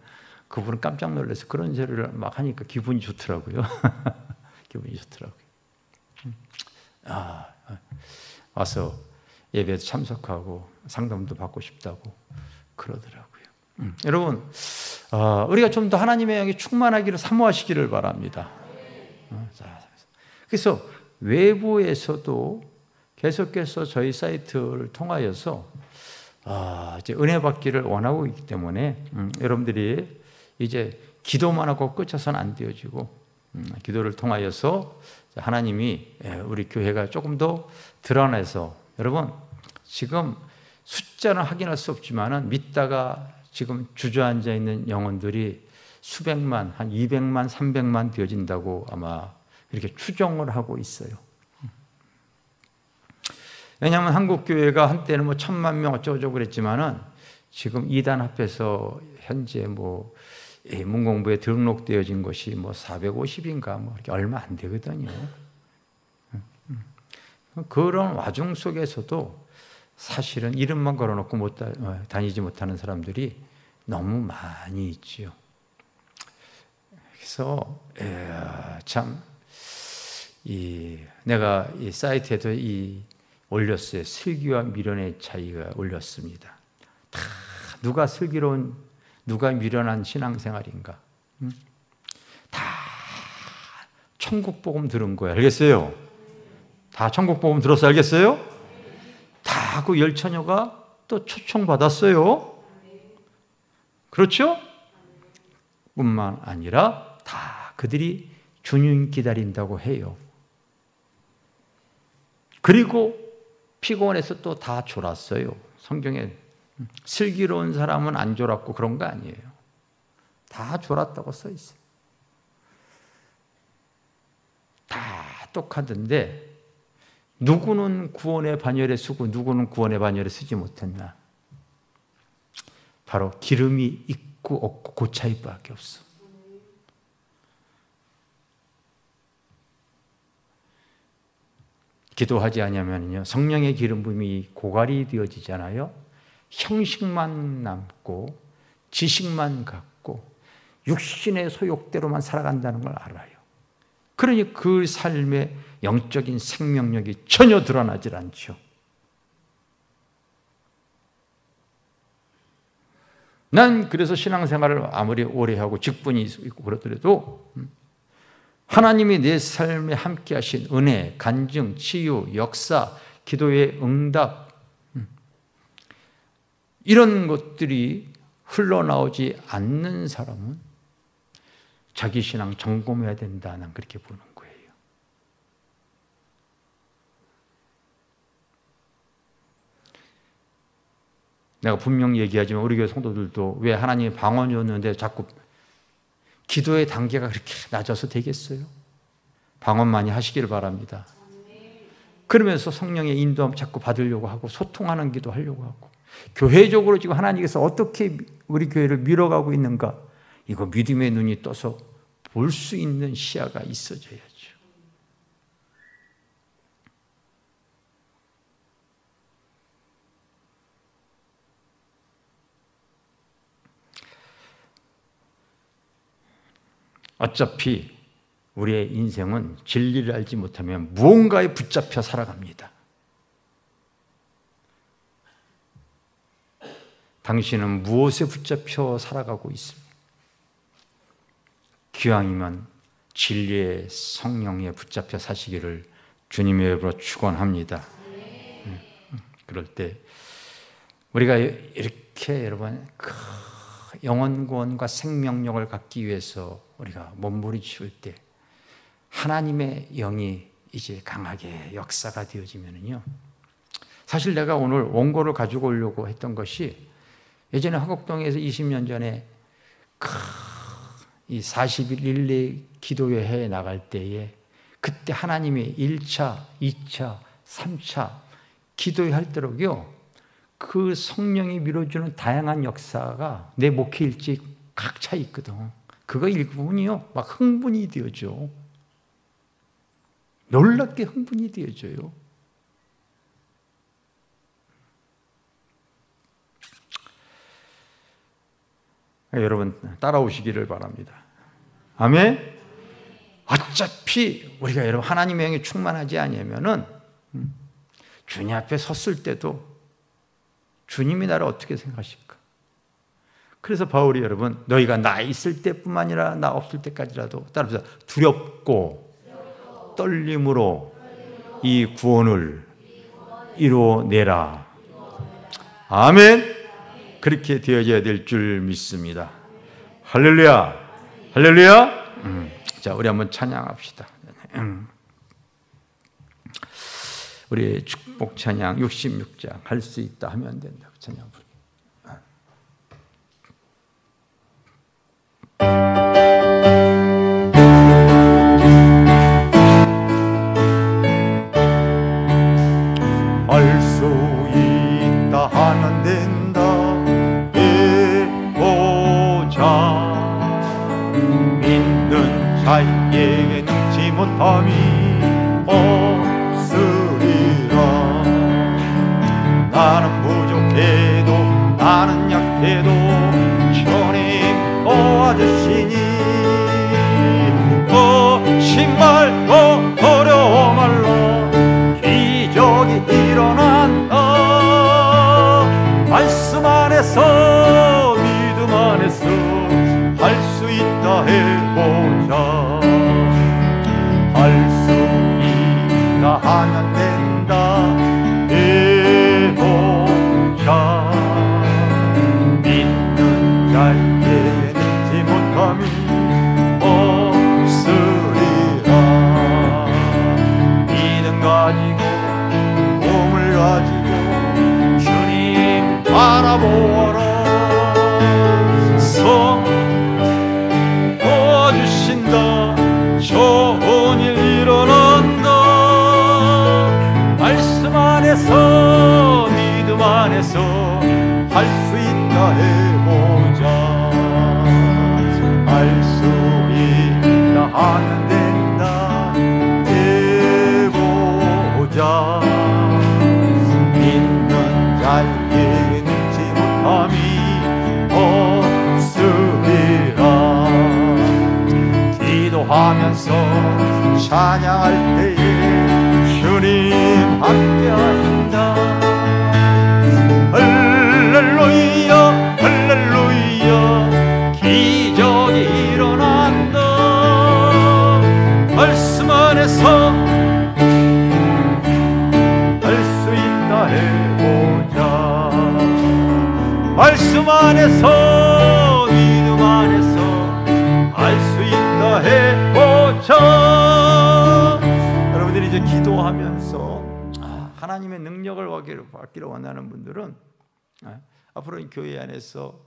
그분은 깜짝 놀라서 그런 소리를 막 하니까 기분이 좋더라고요. 기분이 좋더라고요. 와서 예배에 참석하고 상담도 받고 싶다고 그러더라고요. 여러분, 우리가 좀 더 하나님의 영이 충만하기를 사모하시기를 바랍니다. 그래서 외부에서도 계속해서 저희 사이트를 통하여서 이제 은혜 받기를 원하고 있기 때문에 여러분들이 이제 기도만 하고 끝쳐서는 안 되어지고 기도를 통하여서 하나님이 우리 교회가 조금 더 드러나서, 여러분 지금 숫자는 확인할 수 없지만은 믿다가 지금 주저앉아 있는 영혼들이 수백만, 한 200만, 300만 되어진다고 아마 이렇게 추정을 하고 있어요. 왜냐하면 한국 교회가 한때는 뭐 1000만 명 어쩌고저쩌고 그랬지만은 지금 이단 합해서 현재 뭐 문공부에 등록되어진 것이 뭐 450인가 뭐 이렇게 얼마 안 되거든요. 그런 와중 속에서도 사실은 이름만 걸어놓고 다니지 못하는 사람들이 너무 많이 있지요. 그래서 참 내가 이 사이트에도 올렸어요. 슬기와 미련의 차이가 올렸습니다. 다 누가 슬기로운, 누가 미련한 신앙생활인가? 다 천국복음 들은 거야. 알겠어요? 다 천국복음 들어서 알겠어요? 다 그 열처녀가 또 초청받았어요. 그렇죠? 뿐만 아니라 다 그들이 주님 기다린다고 해요. 그리고 피곤해서 또 다 졸았어요. 성경에 슬기로운 사람은 안 졸았고 그런 거 아니에요. 다 졸았다고 써 있어요. 다 똑같은데 누구는 구원의 반열에 쓰고 누구는 구원의 반열에 쓰지 못했나? 바로 기름이 있고 없고 그 차이밖에 없어. 기도하지 않으면요 성령의 기름 부음이 고갈이 되어지잖아요. 형식만 남고 지식만 갖고 육신의 소욕대로만 살아간다는 걸 알아요. 그러니 그 삶의 영적인 생명력이 전혀 드러나질 않죠. 난 그래서 신앙생활을 아무리 오래 하고 직분이 있고 그렇더라도 하나님이 내 삶에 함께 하신 은혜, 간증, 치유, 역사, 기도의 응답 이런 것들이 흘러나오지 않는 사람은 자기 신앙 점검해야 된다. 난 그렇게 보는 거예요. 내가 분명히 얘기하지만 우리 교회 성도들도 왜 하나님이 방언 줬는데 자꾸 기도의 단계가 그렇게 낮아서 되겠어요? 방언 많이 하시기를 바랍니다. 그러면서 성령의 인도함 자꾸 받으려고 하고 소통하는 기도 하려고 하고 교회적으로 지금 하나님께서 어떻게 우리 교회를 밀어가고 있는가 이거 믿음의 눈이 떠서 볼 수 있는 시야가 있어져야죠. 어차피 우리의 인생은 진리를 알지 못하면 무언가에 붙잡혀 살아갑니다. 당신은 무엇에 붙잡혀 살아가고 있습니까? 기왕이면 진리의 성령에 붙잡혀 사시기를 주님의 이름으로 축원합니다. 그럴 때 우리가 이렇게 여러분 영원 구원과 생명력을 갖기 위해서 우리가 몸부림칠 때 하나님의 영이 이제 강하게 역사가 되어지면요. 사실 내가 오늘 원고를 가지고 오려고 했던 것이 예전에 화곡동에서 20년 전에 이 40일 릴레이 기도회에 나갈 때에 그때 하나님이 1차, 2차, 3차 기도회 할 때로요. 그 성령이 밀어주는 다양한 역사가 내 목회 일찍 각차 있거든. 그거 읽으면요, 막 흥분이 되어져. 놀랍게 흥분이 되어져요. 여러분 따라오시기를 바랍니다. 아멘. 어차피 우리가 여러분 하나님의 영이 충만하지 않으면은 주님 앞에 섰을 때도 주님이 나를 어떻게 생각하실까? 그래서 바울이 여러분 너희가 나 있을 때뿐만 아니라 나 없을 때까지라도 따라서 두렵고 떨림으로 이 구원을 이루어내라. 아멘. 그렇게 되어져야 될 줄 믿습니다. 할렐루야. 할렐루야. 자, 우리 한번 찬양합시다. 우리 축복 찬양 66장 할 수 있다 하면 된다고 찬양 부르. 자에게 능치 못함이 없으리라. 나는 부족해도 나는 약해도 주님 도와주시니 의심 말고 어려워 말라. 기적이 일어난다. 말씀 안에서 믿음 안에서 할 수 있다 해보자. 할 수 있다 하면 된다 해보자. 믿는 자에게 능치 못함이 없으리라. 믿음 가지고 꿈을 가지고 주님 바라보아라. 도와주신다. 좋은 일 일어난다. 말씀 안에서 믿음 안에서 할 수 있다 해보자. 할 수 있다 하면 된다 해보자. 믿는 자에게 능치 못함이 없으리라. 기도하면서 찬양할 때에 주님 함께 하신다. 할렐루야 할렐루야. 기적이 일어난다. 말씀 안에서 할 수 있다 해보자. 말씀 안에서 믿음 안에서 할 수 있다 해보자. 여러분들이 이제 기도하면서 하나님의 능력을 받기를 원하는 분들은 앞으로 이 교회 안에서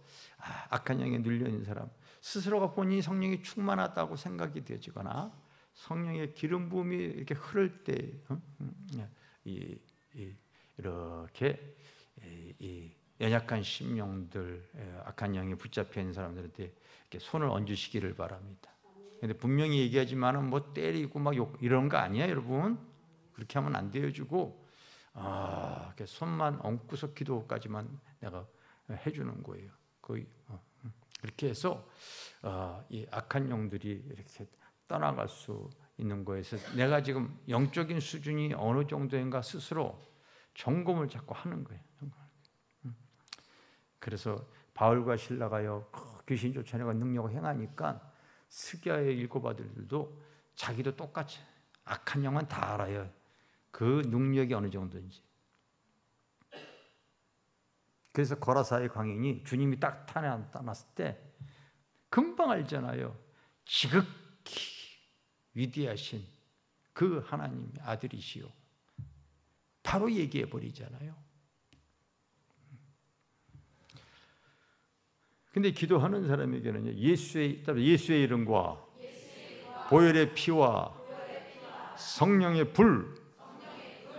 악한 영에 눌려있는 사람, 스스로가 본인이 성령이 충만하다고 생각이 되지거나 성령의 기름 부음이 이렇게 흐를 때 이렇게 연약한 심령들, 악한 영에 붙잡혀 있는 사람들한테 이렇게 손을 얹으시기를 바랍니다. 근데 분명히 얘기하지만은 뭐 때리고 막 욕 이런 거 아니야, 여러분. 그렇게 하면 안 되어주고 이렇게 손만 얹고서 기도까지만 내가 해주는 거예요. 거의 그렇게 해서 이 악한 영들이 이렇게 떠나갈 수 있는 거에서 내가 지금 영적인 수준이 어느 정도인가 스스로 점검을 자꾸 하는 거예요. 그래서 바울과 실라가요 귀신 쫓아내가 능력을 행하니까 스기야의 일곱 아들들도 자기도 똑같이 악한 영은 다 알아요. 그 능력이 어느 정도인지. 그래서 거라사의 광인이 주님이 딱 타났을 때 금방 알잖아요. 지극히 위대하신 그 하나님의 아들이시오. 바로 얘기해 버리잖아요. 근데 기도하는 사람에게는 예수의 이름과 보혈의 피와 성령의 불.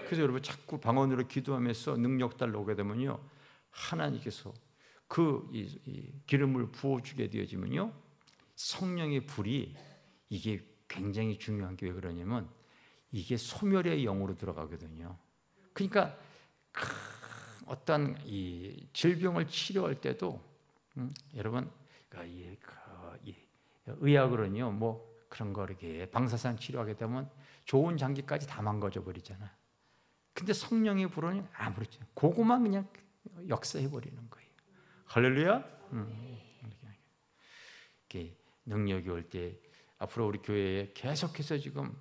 그래서 여러분 자꾸 방언으로 기도하면서 능력 달라오게 되면요, 하나님께서 그 기름을 부어주게 되어지면요, 성령의 불이 이게 굉장히 중요한 게 왜 그러냐면 이게 소멸의 영으로 들어가거든요. 그러니까 어떤 이 질병을 치료할 때도 여러분 의학으로는요 뭐 그런 거 이렇게 방사선 치료하게 되면 좋은 장기까지 다 망가져 버리잖아. 근데 성령의 불은 아무렇지 그거만 그냥 역사해 버리는 거예요. 할렐루야. 이렇게 능력이 올 때 앞으로 우리 교회에 계속해서 지금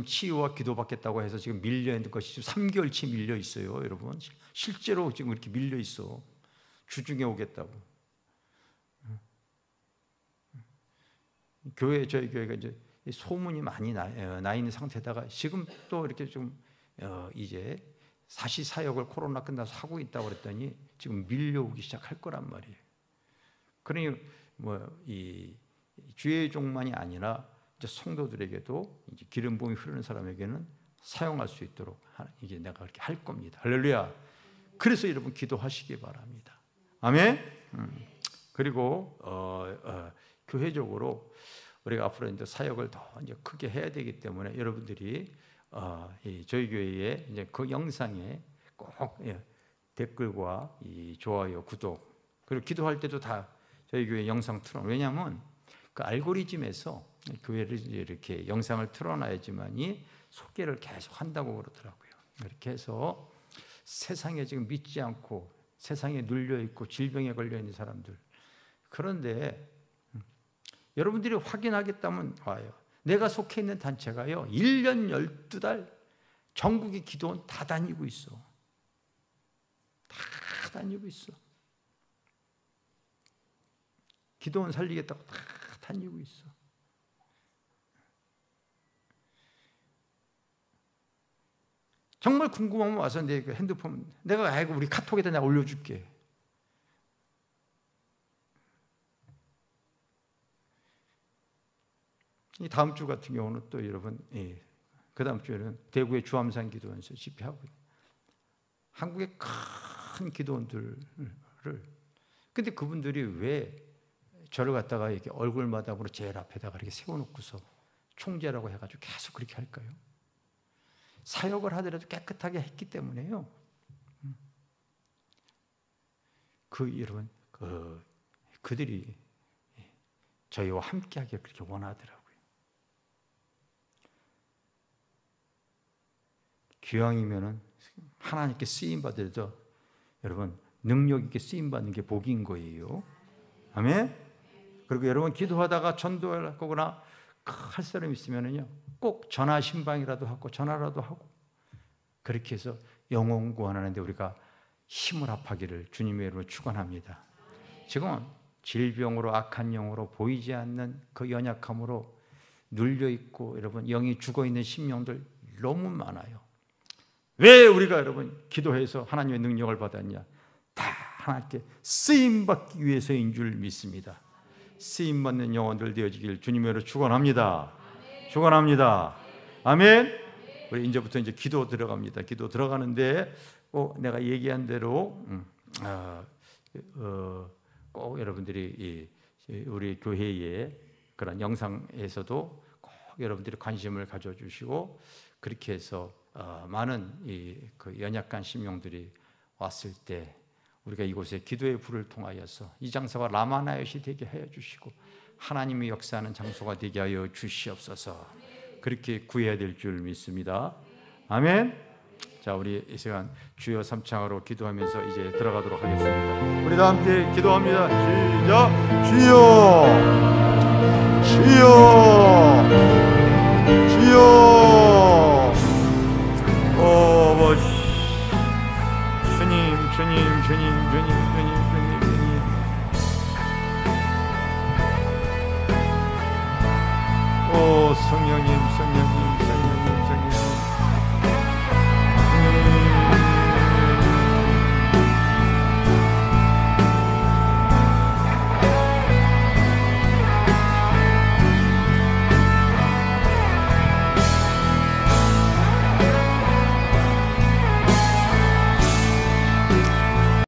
치유와 기도받겠다고 해서 지금 밀려 있는 것이 3개월치 밀려 있어요, 여러분. 실제로 지금 이렇게 밀려 있어. 주중에 오겠다고. 저희 교회가 이제 소문이 많이 나 있는 상태다가 지금 또 이렇게 좀 이제 사시 사역을 코로나 끝나서 하고 있다고 그랬더니 지금 밀려오기 시작할 거란 말이에요. 그러니 뭐 이 주의 종만이 아니라 이제 성도들에게도 이제 기름 부음이 흐르는 사람에게는 사용할 수 있도록 이제 내가 그렇게 할 겁니다. 할렐루야. 그래서 여러분 기도하시기 바랍니다. 아멘. 그리고 교회적으로 우리가 앞으로 이제 사역을 더 이제 크게 해야 되기 때문에 여러분들이 저희 교회에 이제 그 영상에 꼭 댓글과 이 좋아요, 구독, 그리고 기도할 때도 다 저희 교회 영상 틀어. 왜냐하면 그 알고리즘에서 교회를 이렇게 영상을 틀어놔야지만이 소개를 계속 한다고 그러더라고요. 이렇게 해서 세상에 지금 믿지 않고 세상에 눌려 있고 질병에 걸려 있는 사람들, 그런데 여러분들이 확인하겠다면 와요. 내가 속해 있는 단체가요 1년 12달 전국의 기도원 다 다니고 있어. 다 다니고 있어. 기도원 살리겠다고 다 다니고 있어. 정말 궁금하면 와서 내 핸드폰 내가 아이고 우리 카톡에다 내가 올려줄게. 이 다음 주 같은 경우는 또 여러분, 그 다음 주에는 대구의 주암산 기도원에서 집회하고 한국의 큰 기도원들을, 근데 그분들이 왜 저를 갖다가 이렇게 얼굴마담으로 제일 앞에다가 이렇게 세워놓고서 총재라고 해가지고 계속 그렇게 할까요? 사역을 하더라도 깨끗하게 했기 때문에요. 여러분, 그들이 저희와 함께하기를 그렇게 원하더라고요. 기왕이면은 하나님께 쓰임 받으려도 여러분 능력 있게 쓰임 받는 게 복인 거예요. 아멘. 그리고 여러분 기도하다가 전도를 하거나 할 사람 있으면은요 꼭 전화 신방이라도 하고 전화라도 하고 그렇게 해서 영혼 구원하는데 우리가 힘을 합하기를 주님의 이름으로 축원합니다. 지금 질병으로 악한 영으로 보이지 않는 그 연약함으로 눌려 있고 여러분 영이 죽어 있는 심령들 너무 많아요. 왜 우리가 여러분 기도해서 하나님의 능력을 받았냐? 다 하나님께 쓰임 받기 위해서인 줄 믿습니다. 쓰임 받는 영혼들 되어지길 주님으로 축원합니다. 축원합니다. 아멘. 우리 이제부터 이제 기도 들어갑니다. 기도 들어가는데 꼭 내가 얘기한 대로 꼭 여러분들이 우리 교회의 그런 영상에서도 꼭 여러분들이 관심을 가져주시고 그렇게 해서 많은 그 연약한 심령들이 왔을 때 우리가 이곳에 기도의 불을 통하여서 이 장소가 라마나요시 되게 하여 주시고 하나님의 역사하는 장소가 되게 하여 주시옵소서. 그렇게 구해야 될 줄 믿습니다. 아멘. 자, 우리 이 시간 주여 삼창으로 기도하면서 이제 들어가도록 하겠습니다. 우리 다 함께 기도합니다. 시작. 주여, 주여, 주여. 주님. 오 성령님.